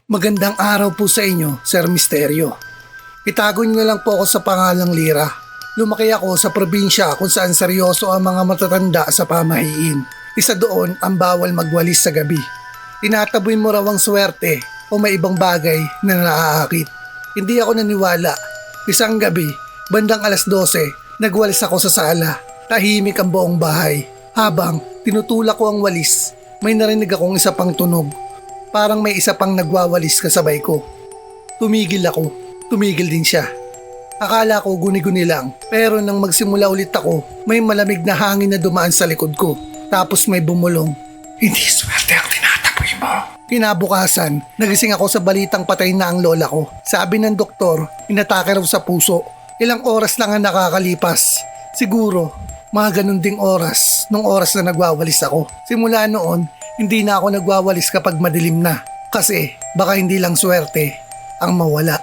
Magandang araw po sa inyo, Sir Misterio. Itago niyo na lang po ako sa pangalang Lira. Lumaki ako sa probinsya kung saan seryoso ang mga matatanda sa pamahiin. Isa doon ang bawal magwalis sa gabi. Tinataboy mo raw ang swerte o may ibang bagay na naaakit. Hindi ako naniwala. Isang gabi, bandang 12:00, nagwalis ako sa sala. Tahimik ang buong bahay. Habang tinutulak ko ang walis, may narinig akong isa pang tunog. Parang may isa pang nagwawalis kasabay ko. Tumigil ako. Tumigil din siya. Akala ko guni-guni lang, pero nang magsimula ulit ako, may malamig na hangin na dumaan sa likod ko. Tapos may bumulong. Hindi swerte ang tinataboy mo. Kinabukasan, nagising ako sa balitang patay na ang lola ko. Sabi ng doktor, inatake raw sa puso. Ilang oras lang ang nakakalipas. Siguro, mga ganun ding oras nung oras na nagwawalis ako. Simula noon, hindi na ako nagwawalis kapag madilim na. Kasi baka hindi lang swerte ang mawala.